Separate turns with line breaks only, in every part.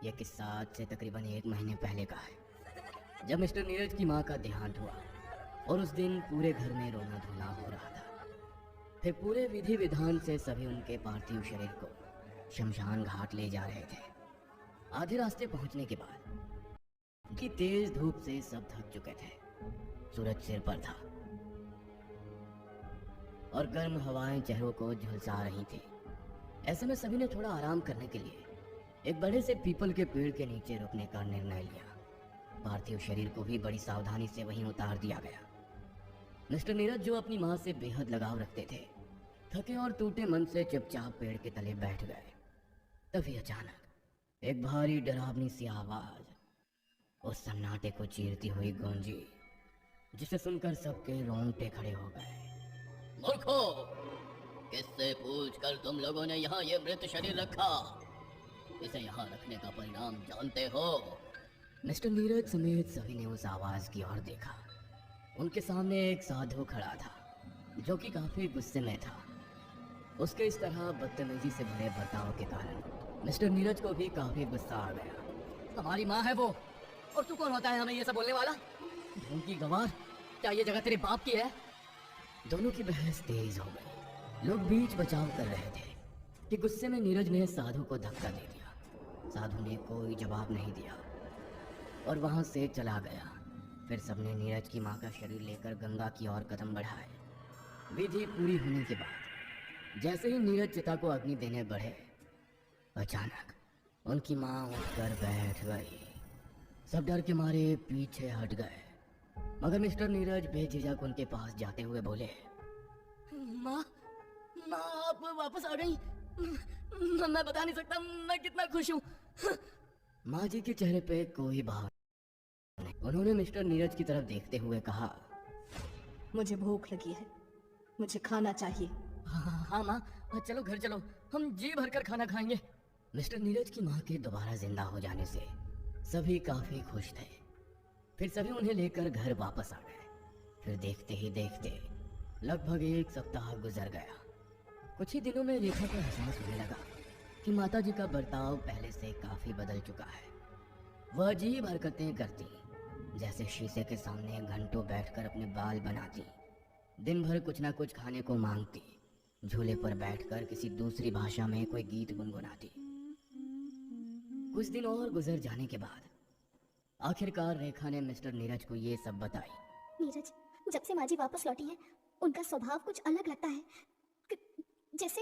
यह किस्सा आज से तकरीबन 1 महीने पहले का है, जब मिस्टर नीरज की माँ का देहांत हुआ और उस दिन पूरे घर में रोना धोना हो रहा था। फिर पूरे विधि विधान से सभी उनके पार्थिव शरीर को शमशान घाट ले जा रहे थे। आधे रास्ते पहुंचने के बाद की तेज धूप से सब थक चुके थे। सूरज सिर पर था और गर्म हवाएं चेहरों को झुलसा रही थी। ऐसे में सभी ने थोड़ा आराम करने के लिए एक बड़े से पीपल के पेड़ के नीचे रुकने का निर्णय लिया। पार्थिव शरीर को भी बड़ी सावधानी से वहीं उतार दिया गया। मिस्टर नीरज, जो अपनी मां से बेहद लगाव रखते थे, थके और टूटे मन से चुपचाप पेड़ के तले बैठ गए। तभी अचानक एक भारी डरावनी सी आवाज उस सन्नाटे को चीरती हुई गूंजी, जिसे सुनकर सबके रोंगटे खड़े हो गए। मूर्खो, किससे पूछकर तुम लोगों ने यहाँ ये मृत शरीर रखा? इसे यहाँ रखने का परिणाम जानते हो? मिस्टर नीरज समेत सभी ने उस आवाज की ओर देखा। उनके सामने एक साधु खड़ा था, जो कि काफी गुस्से में था। उसके इस तरह बदतमीजी से भरे बर्ताव के कारण मिस्टर नीरज को भी काफी गुस्सा आ गया। हमारी माँ है वो, और तू कौन होता है हमें ये सब बोलने वाला? ढूंढ की गवार, क्या ये जगह तेरे बाप की है? दोनों की बहस तेज हो गई। लोग बीच बचाव कर रहे थे कि गुस्से में नीरज ने साधु को धक्का दे दिया। साधु ने कोई जवाब नहीं दिया और वहां से चला गया। फिर सबने नीरज की मां का शरीर लेकर गंगा की ओर कदम बढ़ाए। विधि पूरी होने के बाद जैसे ही नीरज चिता को अग्नि देने बढ़े, अचानक उनकी मां उठकर बैठ गई। सब डर के मारे पीछे हट गए, मगर मिस्टर नीरज बेझिझक उनके पास जाते हुए बोले, माँ आप वापस आ गई। मैं बता नहीं सकता मैं कितना खुश हूँ। माँ जी के चेहरे पे कोई भाव नहीं। उन्होंने मिस्टर नीरज की तरफ देखते हुए कहा,
मुझे भूख लगी है, मुझे खाना चाहिए।
हाँ माँ, चलो घर चलो, हम जी भरकर खाना खाएंगे। मिस्टर नीरज की माँ के दोबारा जिंदा हो जाने से सभी काफी खुश थे। फिर सभी उन्हें लेकर घर वापस आ गए। फिर देखते ही देखते लगभग 1 सप्ताह गुजर गया। कुछ ही दिनों में रेखा को एहसास होने लगा कि माताजी का बर्ताव पहले से काफी बदल चुका है। वह अजीब हरकतें करती, जैसे शीशे के सामने घंटों बैठकर अपने बाल बनाती, दिन भर कुछ ना कुछ खाने को मांगती, झूले पर बैठकर किसी दूसरी भाषा में कोई गीत गुनगुनाती। कुछ दिन और गुजर जाने के बाद आखिरकार रेखा ने मिस्टर नीरज को ये सब बताई।
नीरज, जब से माँ जी वापस लौटी है, उनका स्वभाव कुछ अलग लगता है, जैसे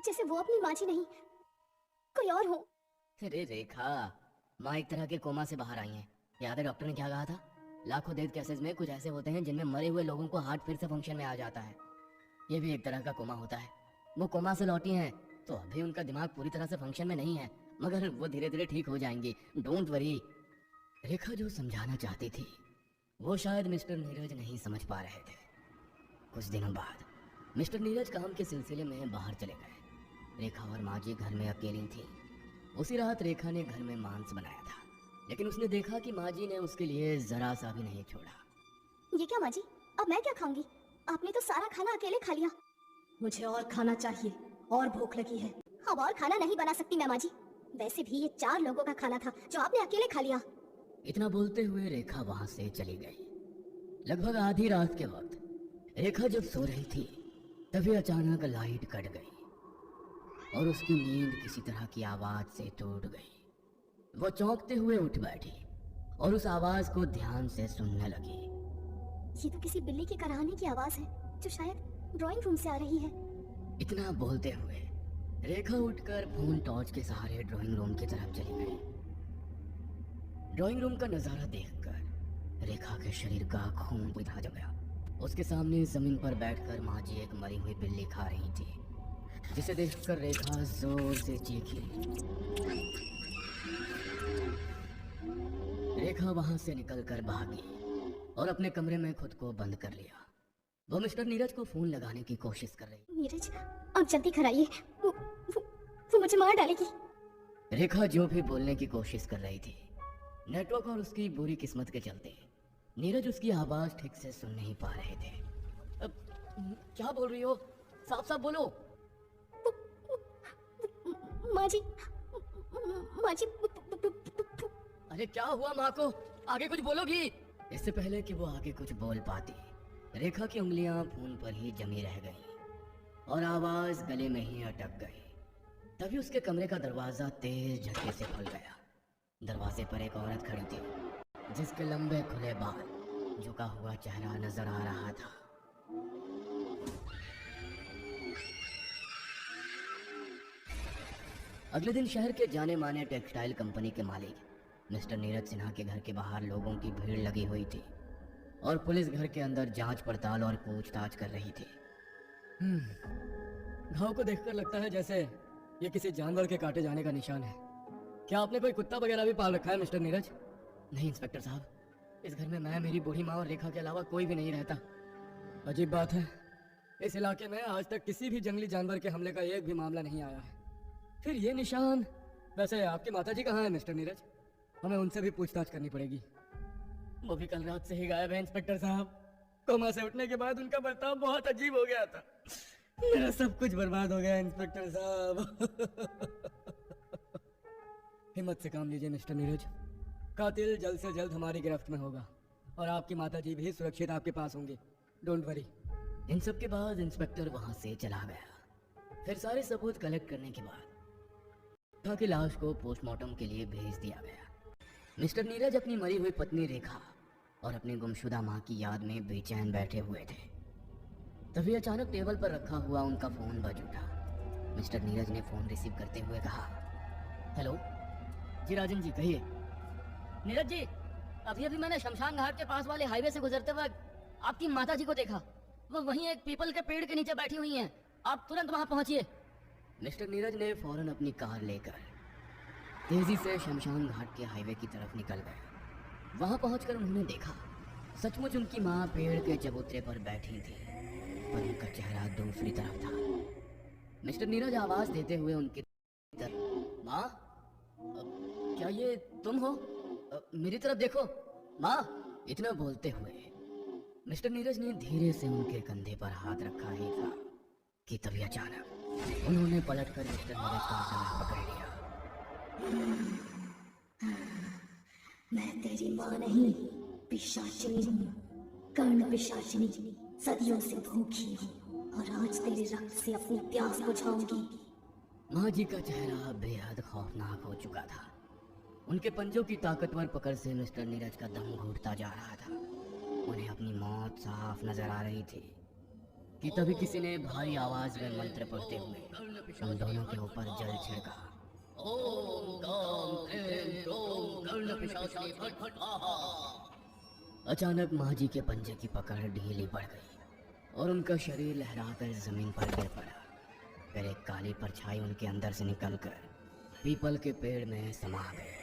जैसे वो अपनी माँ जी नहीं, कोई और हो।
अरे रेखा, माँ एक तरह के कोमा से बाहर आई हैं। याद है डॉक्टर ने क्या कहा था? लाखों डेथ केसेस में कुछ ऐसे होते हैं जिनमें मरे हुए लोगों को हार्ट फिर से फंक्शन में आ जाता है। ये भी एक तरह का कोमा होता है। वो कोमा से लौटी हैं तो अभी उनका दिमाग पूरी तरह से फंक्शन में नहीं है, मगर वो धीरे धीरे ठीक हो जाएंगी, डोंट वरी। रेखा जो समझाना चाहती थी वो शायद मिस्टर नीरज नहीं समझ पा रहे थे। कुछ दिनों बाद मिस्टर नीरज काम के सिलसिले में बाहर चले गए। रेखा और माँ जी घर में अकेली थी। उसी रात रेखा ने घर में मांस बनाया था, लेकिन उसने देखा कि माँ जी ने उसके लिए जरा सा भी नहीं छोड़ा।
ये क्या माँ जी, अब मैं क्या खाऊंगी? आपने तो सारा खाना अकेले खा लिया।
मुझे और खाना चाहिए, और भूख लगी है।
अब और खाना नहीं बना सकती मैं माँ जी। वैसे भी ये 4 लोगों का खाना था जो आपने अकेले खा लिया।
इतना बोलते हुए रेखा वहां से चली गई। लगभग आधी रात के वक्त रेखा जब सो रही थी, तभी अचानक लाइट कट गई और उसकी नींद किसी तरह की आवाज से टूट गई। वो चौंकते हुए उठ बैठी और उस आवाज को ध्यान से सुनने लगी।
ये तो किसी बिल्ली की कराहने की आवाज है, जो शायद ड्राइंग रूम से आ रही है।
इतना बोलते हुए रेखा उठकर फोन टॉर्च के सहारे ड्राइंग रूम की तरफ चली गई। ड्राइंग रूम का नजारा देखकर रेखा के शरीर का खून पिघला गया। उसके सामने जमीन पर बैठकर माँ जी एक मरी हुई बिल्ली खा रही थी, जिसे देखकर रेखा जोर से चीखी। रेखा वहां से निकलकर भागी और अपने कमरे में खुद को बंद कर लिया। वो मिस्टर नीरज को फोन लगाने की कोशिश कर रही।
नीरज, आप जल्दी घर आइए, वो मुझे मार डालेगी।
रेखा जो भी बोलने की कोशिश कर रही थी, नेटवर्क और उसकी बुरी किस्मत के चलते नीरज उसकी आवाज ठीक से सुन नहीं पा रहे थे। अब क्या बोल रही हो? साफ साफ बोलो।
माँ जी,
अरे क्या हुआ माँ को? आगे कुछ बोलोगी? इससे पहले कि वो आगे कुछ बोल पाती, रेखा की उंगलियां फोन पर ही जमी रह गईं और आवाज गले में ही अटक गई। तभी उसके कमरे का दरवाजा तेज झटके से खुल गया। दरवाजे पर एक औरत खड़ी थी, जिसके लंबे खुले बाल, झुका हुआ चेहरा नजर आ रहा था। अगले दिन शहर के जाने माने टेक्सटाइल कंपनी के मालिक मिस्टर नीरज सिन्हा के घर के बाहर लोगों की भीड़ लगी हुई थी और पुलिस घर के अंदर जांच पड़ताल और पूछताछ कर रही थी। घाव को देखकर लगता है जैसे ये किसी जानवर के काटे जाने का निशान है। क्या आपने कोई कुत्ता वगैरह भी पाल रखा है मिस्टर नीरज? नहीं इंस्पेक्टर साहब, इस घर में मैं, मेरी बूढ़ी माँ और रेखा के अलावा कोई भी नहीं रहता। अजीब बात है, इस इलाके में आज तक किसी भी जंगली जानवर के हमले का एक भी मामला नहीं आया है। फिर ये निशान, वैसे आपकी माताजी कहाँ है मिस्टर नीरज? हमें उनसे भी पूछताछ करनी पड़ेगी। वो भी कल रात से ही गायब है इंस्पेक्टर साहब। कोमा से उठने के बाद उनका बर्ताव बहुत अजीब हो गया था। मेरा सब कुछ बर्बाद हो गया इंस्पेक्टर साहब। हिम्मत से काम लीजिए मिस्टर नीरज, कातिल जल्द से जल्द हमारी गिरफ्त में होगा और आपकी माताजी भी सुरक्षित आपके पास होंगी। Don't worry. इन सब के बाद इंस्पेक्टर वहां से चला गया। फिर सारे सबूत कलेक्ट करने के बाद रेखा की लाश को पोस्टमार्टम के लिए भेज दिया गया। मिस्टर नीरज अपनी मरी हुई पत्नी रेखा और अपनी गुमशुदा माँ की याद में बेचैन बैठे हुए थे। तभी अचानक टेबल पर रखा हुआ उनका फोन बज उठा। मिस्टर नीरज ने फोन रिसीव करते हुए कहा, हेलो जी राजन जी, कहिए। नीरज जी, अभी अभी मैंने शमशान घाट के पास वाले हाईवे से गुजरते वक्त आपकी माता जी को देखा। वो वहीं एक पीपल के पेड़ के नीचे बैठी हुई हैं। आप तुरंत वहां पहुंचिए। मिस्टर नीरज ने फौरन अपनी कार लेकर तेजी से शमशान घाट के हाईवे की तरफ निकल गए। वहां पहुंचकर उन्होंने देखा, सचमुच उनकी माँ पेड़ के चबूतरे पर बैठी थी, पर उनका चेहरा दूसरी तरफ था। मिस्टर नीरज आवाज देते हुए उनकी तरफ, माँ, क्या ये तुम हो? मेरी तरफ देखो माँ। इतना बोलते हुए मिस्टर नीरज ने धीरे से उनके कंधे पर हाथ रखा ही था कि तभी अचानक उन्होंने पलटकर मिस्टर नीरज का गला पकड़ लिया।
मैं तेरी माँ नहीं, पिशाचिनी हूँ, कर्ण पिशाचिनी। सदियों से भूखी हूँ और आज तेरे रक्त से अपनी प्यास बुझाऊंगी।
माँ जी का चेहरा बेहद खौफनाक हो चुका था। उनके पंजों की ताकतवर पकड़ से मिस्टर नीरज का दम घुटता जा रहा था। उन्हें अपनी मौत साफ नजर आ रही थी कि तभी किसी ने भारी आवाज में मंत्र पढ़ते हुए उन दोनों के ऊपर जल छिड़का। ओम गाम क्लीं क्रों कर्ण पिशाचिनी फट फट आहा। अचानक माँ जी के पंजे की पकड़ ढीली पड़ गई और उनका शरीर लहराकर जमीन पर गिर पड़ा। फिर एक काली परछाई उनके अंदर से निकलकर पीपल के पेड़ में समा गए।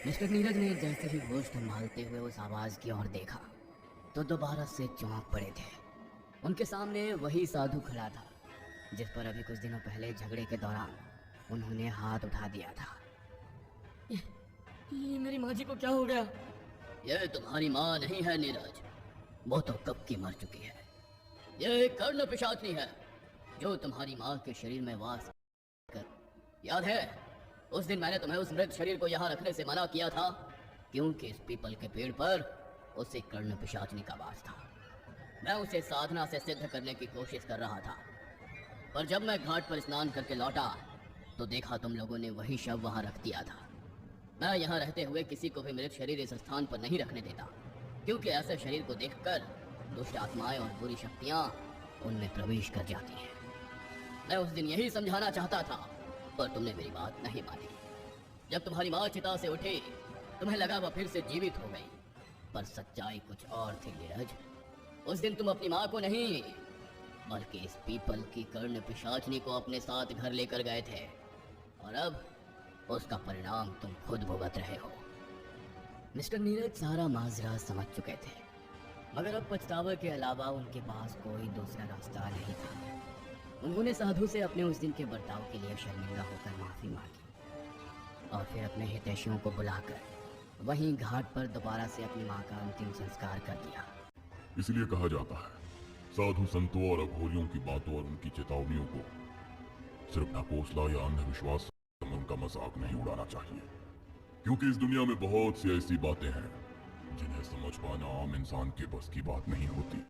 मिस्टर नीरज ने जैसे ही होश संभालते हुए उस आवाज की ओर देखा तो दोबारा से चौंक पड़े थे। उनके सामने वही साधु खड़ा था जिस पर अभी कुछ दिनों पहले झगड़े के दौरान उन्होंने हाथ उठा दिया था। ये मेरी माँ जी को क्या हो गया? यह तुम्हारी माँ नहीं है नीरज, वो तो कब की मर चुकी है। यह कर्ण पिशाचिनी है जो तुम्हारी माँ के शरीर में वास कर। याद है उस दिन मैंने तुम्हें उस मृत शरीर को यहाँ रखने से मना किया था क्योंकि इस पीपल के पेड़ पर उसे कर्ण पिशाचिनी का वास था। मैं उसे साधना से सिद्ध करने की कोशिश कर रहा था, पर जब मैं घाट पर स्नान करके लौटा तो देखा तुम लोगों ने वही शव वहाँ रख दिया था। मैं यहाँ रहते हुए किसी को भी मृत शरीर इस स्थान पर नहीं रखने देता क्योंकि ऐसे शरीर को देखकर दुष्ट आत्माएं और बुरी शक्तियाँ उनमें प्रवेश कर जाती हैं। मैं उस दिन यही समझाना चाहता था पर तुमने मेरी बात नहीं मानी। जब तुम्हारी माँ चिता से उठी तुम्हें लगा वह फिर से जीवित हो गई, पर सच्चाई कुछ और थी नीरज। उस दिन तुम अपनी माँ को नहीं बल्कि इस पीपल की कर्ण पिशाचिनी को अपने साथ घर लेकर गए थे और अब उसका परिणाम तुम खुद भुगत रहे हो। मिस्टर नीरज सारा माजरा समझ चुके थे, मगर अब पछतावे के अलावा उनके पास कोई दूसरा रास्ता नहीं था। उन्होंने साधु से अपने उस दिन के बर्ताव के लिए शर्मिंदा होकर माफी मांगी और फिर अपने हितैषियों को बुलाकर वहीं घाट पर दोबारा से अपनी मां का अंतिम संस्कार कर दिया।
इसलिए कहा जाता है साधु संतों और अघोरियों की बातों और उनकी चेतावनियों को सिर्फ ढकोसला या अंधविश्वास समझ का मजाक नहीं उड़ाना चाहिए। क्योंकि इस दुनिया में बहुत सी ऐसी बातें हैं जिन्हें समझ पाना आम इंसान के बस की बात नहीं होती।